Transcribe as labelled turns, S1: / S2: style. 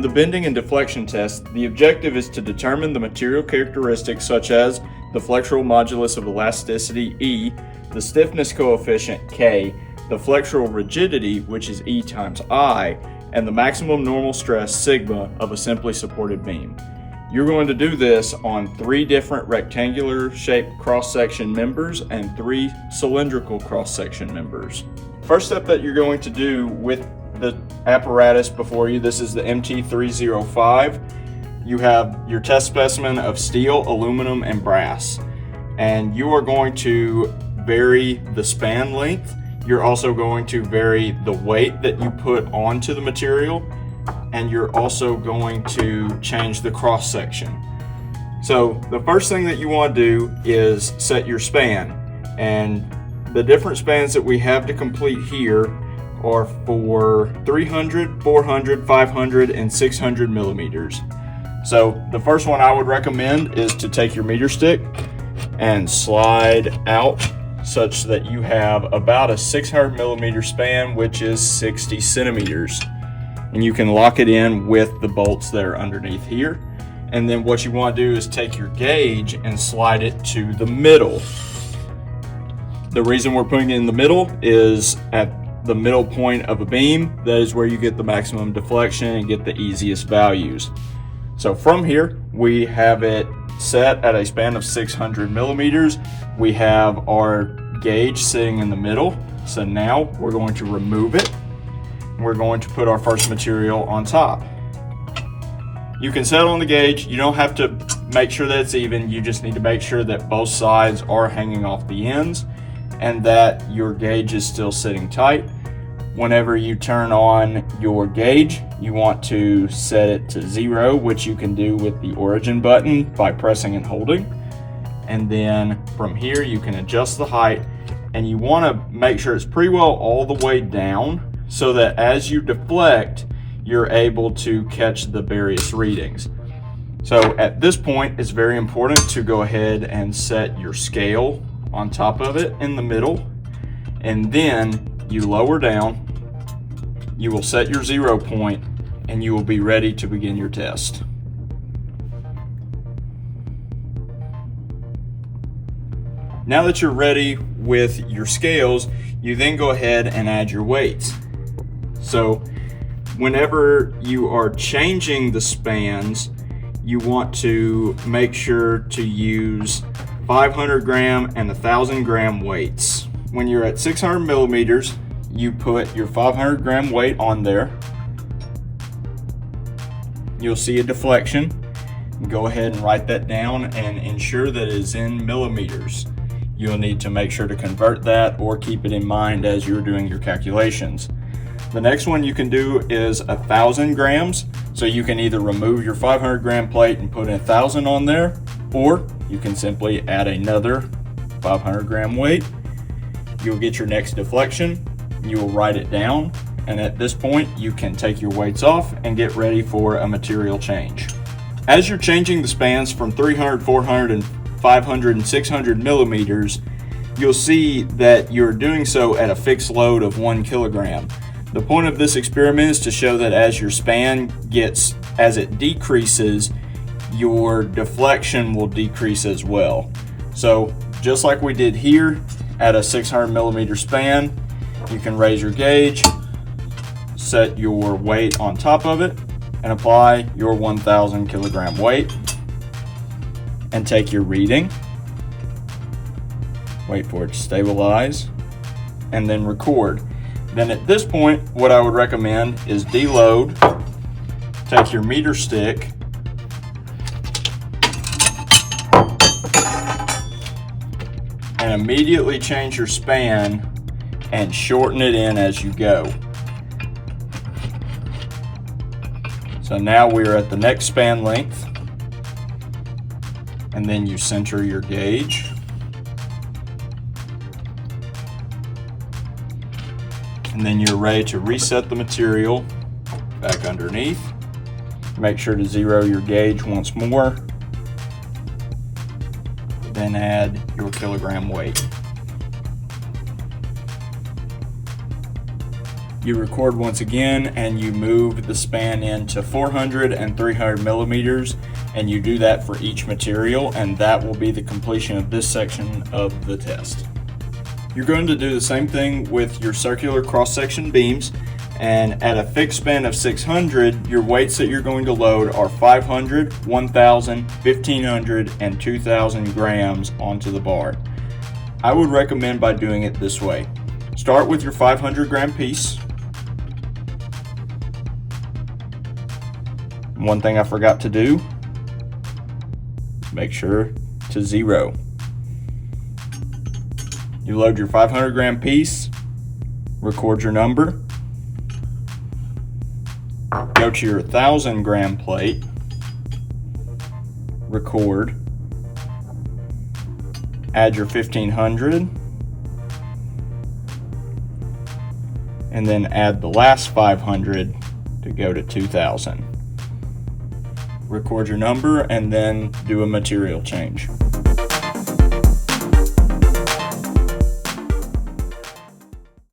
S1: the bending and deflection test, the objective is to determine the material characteristics such as the flexural modulus of elasticity, E, the stiffness coefficient, K, the flexural rigidity, which is E times I, and the maximum normal stress, sigma, of a simply supported beam. You're going to do this on 3 different rectangular shaped cross-section members and 3 cylindrical cross-section members. First step that you're going to do with the apparatus before you, this is the MT305. You have your test specimen of steel, aluminum, and brass. And you are going to vary the span length. You're also going to vary the weight that you put onto the material, and you're also going to change the cross section. So the first thing that you want to do is set your span, and the different spans that we have to complete here are for 300, 400, 500, and 600 millimeters. So the first one I would recommend is to take your meter stick and slide out such that you have about a 600 millimeter span, which is 60 centimeters. And you can lock it in with the bolts that are underneath here. And then what you want to do is take your gauge and slide it to the middle. The reason we're putting it in the middle is at the middle point of a beam, that is where you get the maximum deflection and get the easiest values. So from here, we have it set at a span of 600 millimeters. We have our gauge sitting in the middle. So now we're going to remove it. We're going to put our first material on top. You can set on the gauge. You don't have to make sure that it's even. You just need to make sure that both sides are hanging off the ends and that your gauge is still sitting tight. Whenever you turn on your gauge, you want to set it to 0, which you can do with the origin button by pressing and holding. And then from here, you can adjust the height, and you want to make sure it's pretty well all the way down so that as you deflect, you're able to catch the various readings. So at this point, it's very important to go ahead and set your scale on top of it in the middle, and then you lower down, you will set your 0 point, and you will be ready to begin your test. Now that you're ready with your scales, you then go ahead and add your weights. So whenever you are changing the spans, you want to make sure to use 500 gram and 1,000 gram weights. When you're at 600 millimeters, you put your 500 gram weight on there. You'll see a deflection. Go ahead and write that down and ensure that it is in millimeters. You'll need to make sure to convert that or keep it in mind as you're doing your calculations. The next one you can do is 1,000 grams. So you can either remove your 500 gram plate and put 1,000 on there, or you can simply add another 500 gram weight. You'll get your next deflection. You will write it down, and at this point you can take your weights off and get ready for a material change. As you're changing the spans from 300, 400, and 500 and 600 millimeters, you'll see that you're doing so at a fixed load of 1 kilogram. The point of this experiment is to show that as your span as it decreases, your deflection will decrease as well. So just like we did here at a 600 millimeter span, you can raise your gauge, set your weight on top of it, and apply your 1,000 kilogram weight, and take your reading. Wait for it to stabilize, and then record. Then at this point, what I would recommend is deload, take your meter stick, and immediately change your span and shorten it in as you go. So now we're at the next span length, and then you center your gauge. And then you're ready to reset the material back underneath. Make sure to 0 your gauge once more. Then add your kilogram weight. You record once again and you move the span into 400 and 300 millimeters, and you do that for each material, and that will be the completion of this section of the test. You're going to do the same thing with your circular cross-section beams, and at a fixed span of 600, your weights that you're going to load are 500, 1,000, 1,500, and 2,000 grams onto the bar. I would recommend by doing it this way. Start with your 500 gram piece. One thing I forgot to do, make sure to zero. You load your 500 gram piece, record your number, go to your 1,000 gram plate, record, add your 1,500, and then add the last 500 to go to 2,000. Record your number and then do a material change.